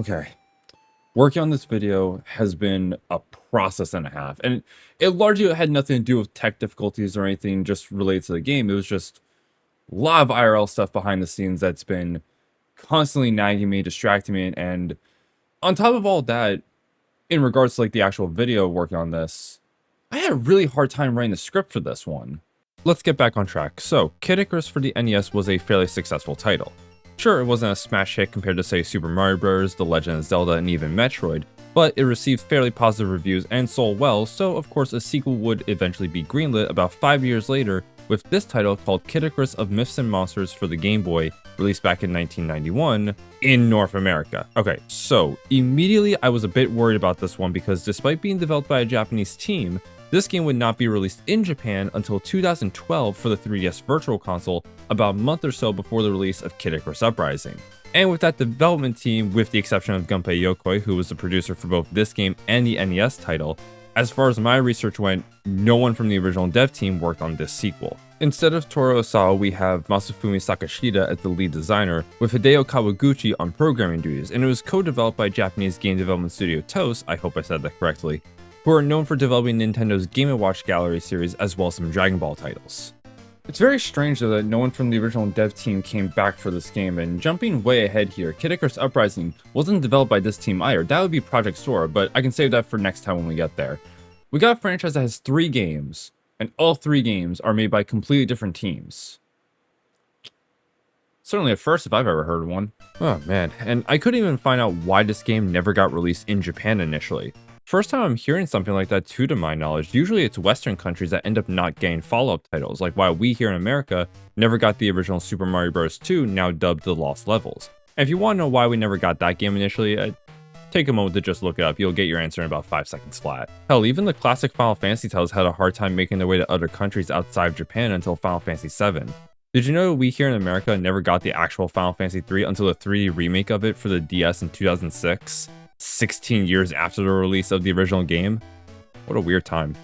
Okay. Working on this video has been a process and a half, and it largely had nothing to do with tech difficulties or anything just related to the game. It was just a lot of IRL stuff behind the scenes that's been constantly nagging me, distracting me, and on top of all that, in regards to like the actual video working on this, I had a really hard time writing the script for this one. Let's get back on track. So, Kid Icarus for the NES was a fairly successful title. Sure, it wasn't a smash hit compared to say Super Mario Bros., The Legend of Zelda, and even Metroid, but it received fairly positive reviews and sold well, so of course a sequel would eventually be greenlit about 5 years later with this title called Kid Icarus of Myths and Monsters for the Game Boy, released back in 1991 in North America. Okay, so immediately I was a bit worried about this one because despite being developed by a Japanese team, this game would not be released in Japan until 2012 for the 3DS Virtual Console, about a month or so before the release of Kid Icarus Uprising. And with that development team, with the exception of Gunpei Yokoi, who was the producer for both this game and the NES title, as far as my research went, no one from the original dev team worked on this sequel. Instead of Toru Osawa, we have Masafumi Sakashida as the lead designer, with Hideo Kawaguchi on programming duties, and it was co-developed by Japanese game development studio TOS, I hope I said that correctly, who are known for developing Nintendo's Game & Watch Gallery series as well as some Dragon Ball titles. It's very strange though that no one from the original dev team came back for this game, and jumping way ahead here, Kid Icarus Uprising wasn't developed by this team either. That would be Project Sora, but I can save that for next time when we get there. We got a franchise that has 3 games, and all 3 games are made by completely different teams. Certainly a first if I've ever heard one. Oh man, and I couldn't even find out why this game never got released in Japan initially. First time I'm hearing something like that too, to my knowledge. Usually it's Western countries that end up not getting follow-up titles, like why we here in America never got the original Super Mario Bros. 2, now dubbed The Lost Levels. And if you want to know why we never got that game initially, take a moment to just look it up. You'll get your answer in about 5 seconds flat. Hell, even the classic Final Fantasy titles had a hard time making their way to other countries outside of Japan until Final Fantasy VII. Did you know we here in America never got the actual Final Fantasy 3 until the 3D remake of it for the DS in 2006? 16 years after the release of the original game? What a weird time.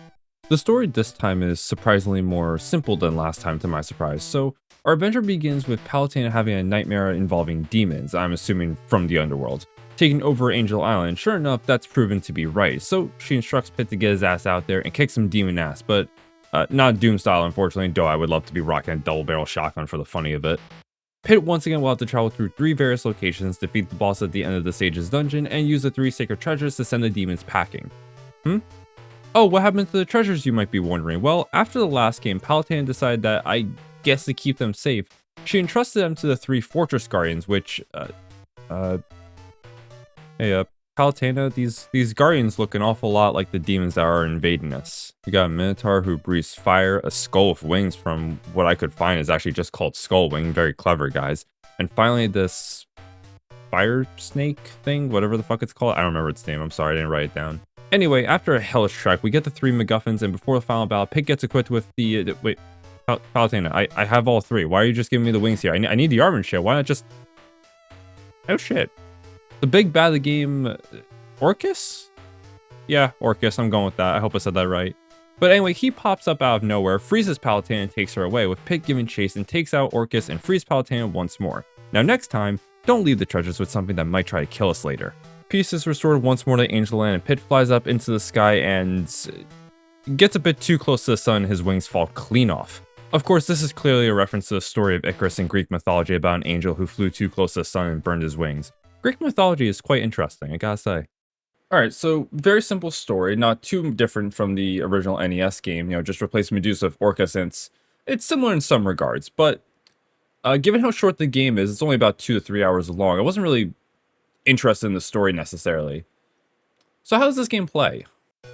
The story this time is surprisingly more simple than last time, to my surprise. So our adventure begins with Palutena having a nightmare involving demons, I'm assuming from the underworld, taking over Angel Island. Sure enough, that's proven to be right, so she instructs Pit to get his ass out there and kick some demon ass, but not Doom style unfortunately, though I would love to be rocking a double barrel shotgun for the funny of it. Pit once again will have to travel through 3 various locations, defeat the boss at the end of the stage's dungeon, and use the 3 sacred treasures to send the demons packing. Oh, what happened to the treasures, you might be wondering? Well, after the last game, Palutena decided that, I guess to keep them safe, she entrusted them to the 3 fortress guardians, which, hey, Palutena, these guardians look an awful lot like the demons that are invading us. We got a Minotaur who breathes fire, a skull with wings from what I could find is actually just called Skull Wing, very clever guys. And finally this fire snake thing, whatever the fuck it's called, I don't remember its name, I'm sorry I didn't write it down. Anyway, after a hellish trek, we get the 3 MacGuffins, and before the final battle, Pit gets equipped with the, wait, Palutena, I have all 3, why are you just giving me the wings here? I need the armor and shit, why not just, oh shit. The big bad of the game, Orcus? Yeah, Orcus, I'm going with that. I hope I said that right. But anyway, he pops up out of nowhere, freezes Palutena and takes her away, with Pit giving chase and takes out Orcus and frees Palutena once more. Now next time, don't leave the treasures with something that might try to kill us later. Peace is restored once more to Angel Land, and Pit flies up into the sky and gets a bit too close to the sun, his wings fall clean off. Of course, this is clearly a reference to the story of Icarus in Greek mythology about an angel who flew too close to the sun and burned his wings. Greek mythology is quite interesting, I gotta say. Alright, so very simple story, not too different from the original NES game, just replace Medusa with Orca since it's similar in some regards, but given how short the game is, it's only about 2 to 3 hours long, I wasn't really interested in the story necessarily. So how does this game play?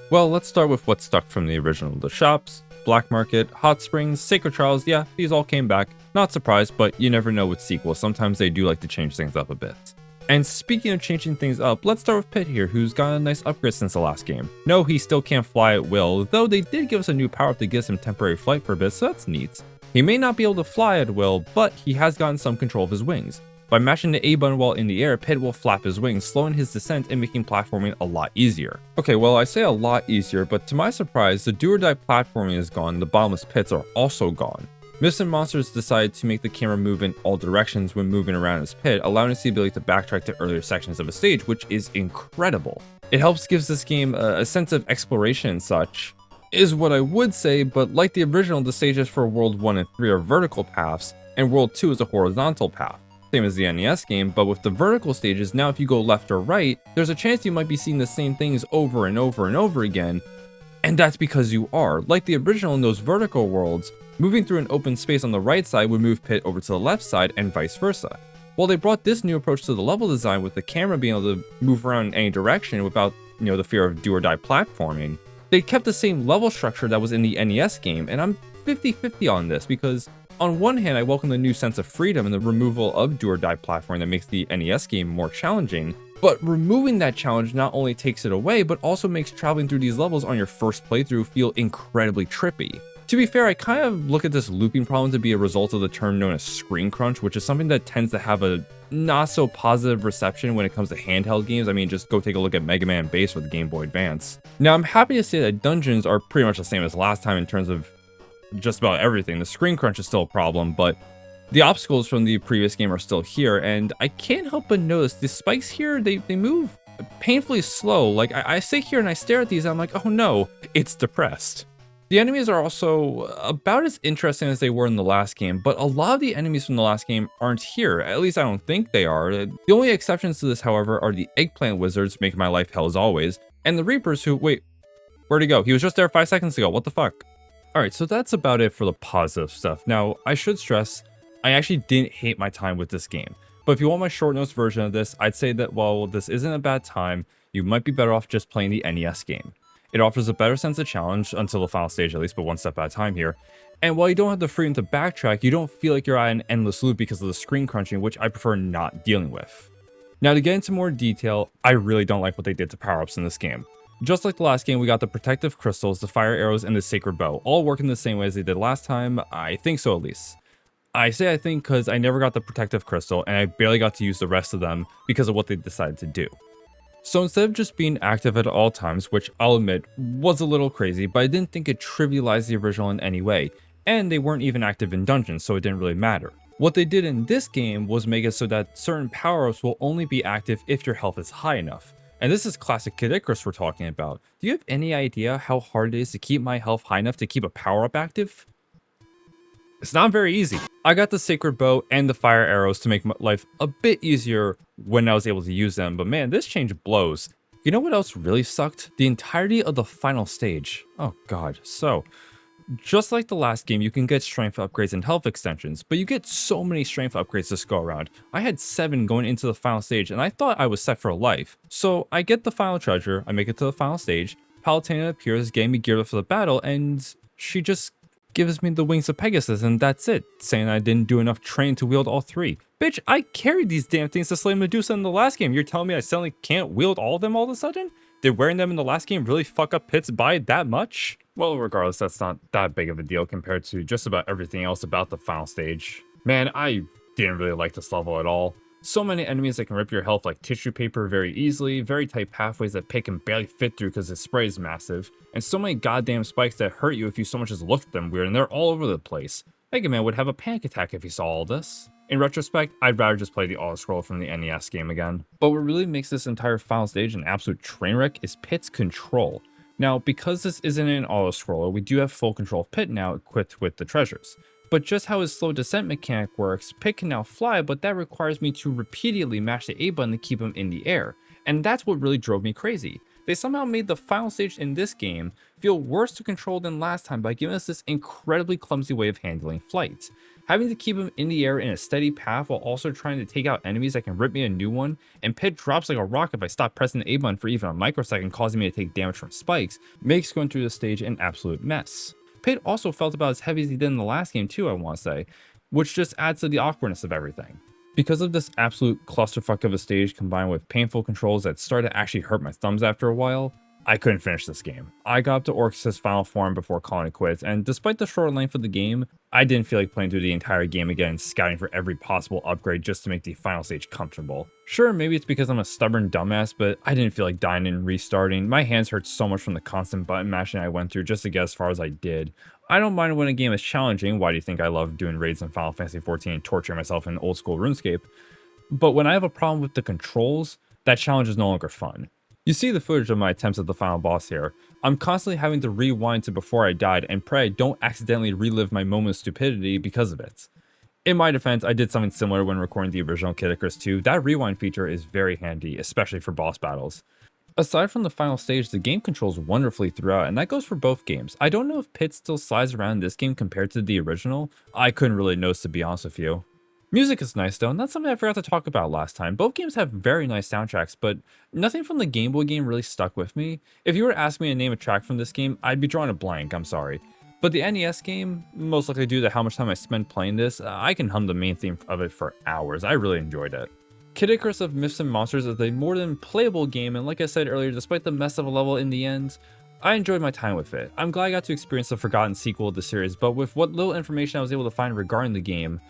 Well, let's start with what stuck from the original. The shops, Black Market, Hot Springs, Sacred Trials, yeah, these all came back. Not surprised, but you never know with sequels, sometimes they do like to change things up a bit. And speaking of changing things up, let's start with Pit here, who's gotten a nice upgrade since the last game. No, he still can't fly at will, though they did give us a new power-up that gives him temporary flight for a bit, so that's neat. He may not be able to fly at will, but he has gotten some control of his wings. By mashing the A button while in the air, Pit will flap his wings, slowing his descent and making platforming a lot easier. Okay, well I say a lot easier, but to my surprise, the do-or-die platforming is gone, the bottomless pits are also gone. Myths and Monsters decided to make the camera move in all directions when moving around this pit, allowing us the ability to backtrack to earlier sections of a stage, which is incredible. It helps gives this game a sense of exploration and such, is what I would say, but like the original, the stages for World 1 and 3 are vertical paths, and World 2 is a horizontal path. Same as the NES game, but with the vertical stages, now if you go left or right, there's a chance you might be seeing the same things over and over and over again, and that's because you are. Like the original in those vertical worlds, moving through an open space on the right side would move Pit over to the left side and vice versa. While they brought this new approach to the level design with the camera being able to move around in any direction without, the fear of do or die platforming, they kept the same level structure that was in the NES game, and I'm 50-50 on this because on one hand, I welcome the new sense of freedom and the removal of do or die platforming that makes the NES game more challenging, but removing that challenge not only takes it away, but also makes traveling through these levels on your first playthrough feel incredibly trippy. To be fair, I kind of look at this looping problem to be a result of the term known as screen crunch, which is something that tends to have a not so positive reception when it comes to handheld games. I mean, just go take a look at Mega Man Base with the Game Boy Advance. Now, I'm happy to say that dungeons are pretty much the same as last time in terms of just about everything. The screen crunch is still a problem, but the obstacles from the previous game are still here, and I can't help but notice the spikes here, they move painfully slow. Like, I sit here and I stare at these and I'm like, oh no, it's depressed. The enemies are also about as interesting as they were in the last game, but a lot of the enemies from the last game aren't here. At least I don't think they are. The only exceptions to this, however, are the eggplant wizards, making my life hell as always, and the reapers who, wait, where'd he go? He was just there 5 seconds ago, what the fuck? Alright, so that's about it for the positive stuff. Now, I should stress, I actually didn't hate my time with this game. But if you want my short notes version of this, I'd say that while this isn't a bad time, you might be better off just playing the NES game. It offers a better sense of challenge, until the final stage at least, but one step at a time here. And while you don't have the freedom to backtrack, you don't feel like you're at an endless loop because of the screen crunching, which I prefer not dealing with. Now to get into more detail, I really don't like what they did to power-ups in this game. Just like the last game, we got the protective crystals, the fire arrows, and the sacred bow, all working the same way as they did last time. I think so, at least. I say I think because I never got the protective crystal, and I barely got to use the rest of them because of what they decided to do. So instead of just being active at all times, which I'll admit was a little crazy, but I didn't think it trivialized the original in any way, and they weren't even active in dungeons, so it didn't really matter. What they did in this game was make it so that certain power-ups will only be active if your health is high enough. And this is classic Kid Icarus we're talking about. Do you have any idea how hard it is to keep my health high enough to keep a power-up active? It's not very easy. I got the sacred bow and the fire arrows to make my life a bit easier when I was able to use them, but man, this change blows. You know what else really sucked? The entirety of the final stage. Oh god. So, just like the last game, you can get strength upgrades and health extensions, but you get so many strength upgrades to go around. I had 7 going into the final stage, and I thought I was set for life. So I get the final treasure, I make it to the final stage, Palutena appears, getting me geared up for the battle, and she just gives me the wings of Pegasus, and that's it, saying I didn't do enough training to wield all 3. Bitch, I carried these damn things to slay Medusa in the last game. You're telling me I suddenly can't wield all of them all of a sudden? Did wearing them in the last game really fuck up Pit's by that much? Well, regardless, that's not that big of a deal compared to just about everything else about the final stage. Man, I didn't really like this level at all. So many enemies that can rip your health like tissue paper very easily, very tight pathways that Pit can barely fit through because his spray is massive, and so many goddamn spikes that hurt you if you so much as looked at them weird, and they're all over the place. Mega Man would have a panic attack if he saw all this. In retrospect, I'd rather just play the auto-scroll from the NES game again. But what really makes this entire final stage an absolute train wreck is Pit's control. Now, because this isn't an auto-scroller, we do have full control of Pit now equipped with the treasures. But just how his slow descent mechanic works, Pit can now fly, but that requires me to repeatedly mash the A button to keep him in the air. And that's what really drove me crazy. They somehow made the final stage in this game feel worse to control than last time by giving us this incredibly clumsy way of handling flight. Having to keep him in the air in a steady path while also trying to take out enemies that can rip me a new one, and Pit drops like a rock if I stop pressing the A button for even a microsecond, causing me to take damage from spikes, makes going through the stage an absolute mess. Pit also felt about as heavy as he did in the last game too, I want to say, which just adds to the awkwardness of everything. Because of this absolute clusterfuck of a stage combined with painful controls that started to actually hurt my thumbs after a while, I couldn't finish this game. I got up to Orcus' final form before calling it quits, and despite the short length of the game, I didn't feel like playing through the entire game again and scouting for every possible upgrade just to make the final stage comfortable. Sure, maybe it's because I'm a stubborn dumbass, but I didn't feel like dying and restarting. My hands hurt so much from the constant button mashing I went through just to get as far as I did. I don't mind when a game is challenging. Why do you think I love doing raids in Final Fantasy XIV and torturing myself in old school RuneScape? But when I have a problem with the controls, that challenge is no longer fun. You see the footage of my attempts at the final boss here. I'm constantly having to rewind to before I died and pray I don't accidentally relive my moment of stupidity because of it. In my defense, I did something similar when recording the original Kid Icarus 2. That rewind feature is very handy, especially for boss battles. Aside from the final stage, the game controls wonderfully throughout, and that goes for both games. I don't know if Pit still slides around this game compared to the original. I couldn't really notice, to be honest with you. Music is nice though, and that's something I forgot to talk about last time. Both games have very nice soundtracks, but nothing from the Game Boy game really stuck with me. If you were to ask me to name a track from this game, I'd be drawing a blank, I'm sorry. But the NES game, most likely due to how much time I spent playing this, I can hum the main theme of it for hours. I really enjoyed it. Kid Icarus of Myths and Monsters is a more than playable game, and like I said earlier, despite the mess of a level in the end, I enjoyed my time with it. I'm glad I got to experience the forgotten sequel of the series, but with what little information I was able to find regarding the game,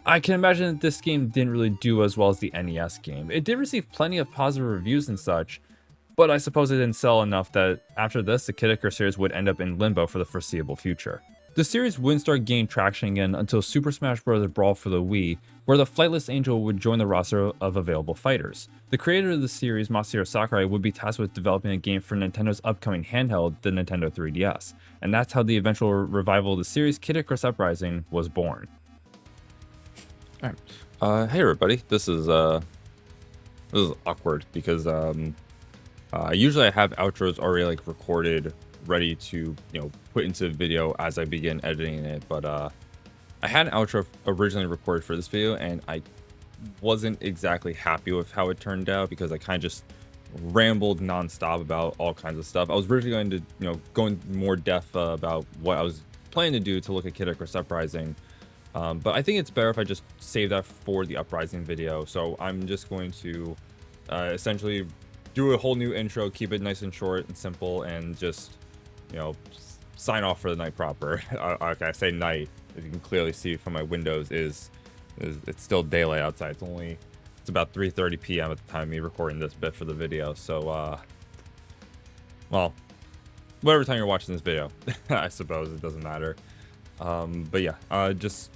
I can imagine that this game didn't really do as well as the NES game. It did receive plenty of positive reviews and such, but I suppose it didn't sell enough that after this, the Kid Icarus series would end up in limbo for the foreseeable future. The series wouldn't start gaining traction again until Super Smash Bros. Brawl for the Wii, where the Flightless Angel would join the roster of available fighters. The creator of the series, Masahiro Sakurai, would be tasked with developing a game for Nintendo's upcoming handheld, the Nintendo 3DS, and that's how the eventual revival of the series, Kid Icarus Uprising, was born. Alright, hey everybody, this is awkward because usually I have outros already recorded, ready to put into video as I begin editing it, but I had an outro originally recorded for this video and I wasn't exactly happy with how it turned out because I kind of just rambled nonstop about all kinds of stuff. I was originally going to go in more depth about what I was planning to do to look at Kid Icarus Uprising, but I think it's better if I just save that for the Uprising video. So I'm just going to essentially do a whole new intro, keep it nice and short and simple, and just sign off for the night proper. Okay, I say night, as you can clearly see from my windows, it's still daylight outside. It's about 3:30 p.m. at the time of me recording this bit for the video. So well, whatever time you're watching this video, I suppose it doesn't matter. But yeah, just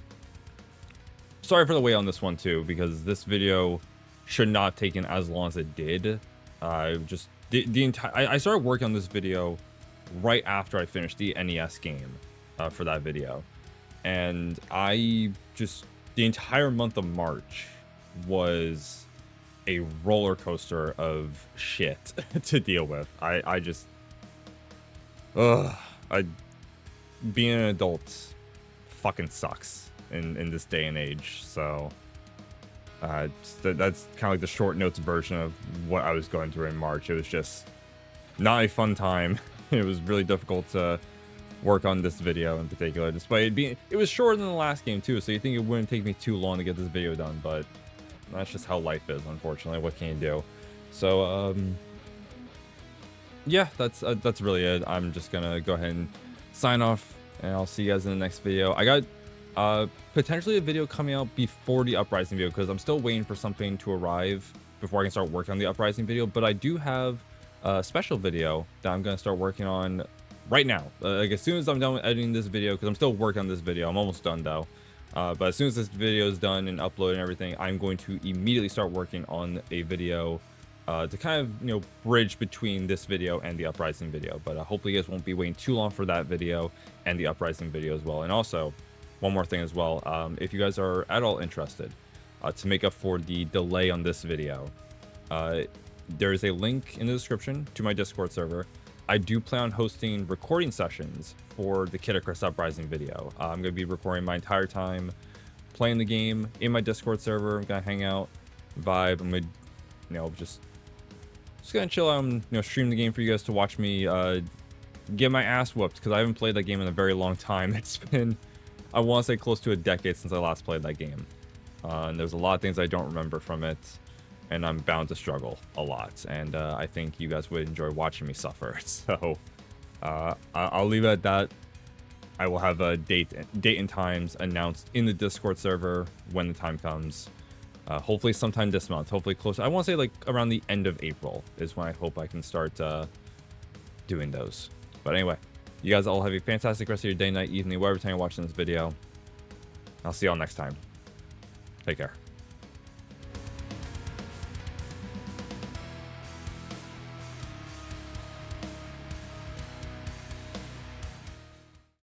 sorry for the wait on this one too, because this video should not have taken as long as it did. Just the entire I started working on this video right after I finished the NES game for that video, and the entire month of March was a roller coaster of shit to deal with. Being an adult fucking sucks in this day and age. So that's kind of like the short notes version of what I was going through in March. It was just not a fun time. It was really difficult to work on this video in particular, despite it was shorter than the last game too, so you think it wouldn't take me too long to get this video done, but that's just how life is, unfortunately. What can you do? So yeah, that's really it. I'm just gonna go ahead and sign off, and I'll see you guys in the next video. I got potentially a video coming out before the Uprising video, because I'm still waiting for something to arrive before I can start working on the Uprising video, but I do have a special video that I'm going to start working on right now. As soon as I'm done with editing this video, because I'm still working on this video. I'm almost done though. But as soon as this video is done and uploaded and everything, I'm going to immediately start working on a video to kind of bridge between this video and the Uprising video. But hopefully you guys won't be waiting too long for that video and the Uprising video as well. And also, one more thing as well, if you guys are at all interested to make up for the delay on this video, there is a link in the description to my Discord server. I do plan on hosting recording sessions for the Kid Icarus Uprising video. I'm going to be recording my entire time playing the game in my Discord server. I'm going to hang out, vibe. I'm going to, just going to chill out and, stream the game for you guys to watch me get my ass whooped, because I haven't played that game in a very long time. It's been, I want to say, close to a decade since I last played that game. And there's a lot of things I don't remember from it, and I'm bound to struggle a lot, and I think you guys would enjoy watching me suffer. So I'll leave it at that. I will have a date and times announced in the Discord server when the time comes. Hopefully sometime this month, hopefully close. I want to say around the end of April is when I hope I can start doing those. But anyway, You guys all have a fantastic rest of your day, night, evening, whatever time you're watching this video. I'll see y'all next time. Take care.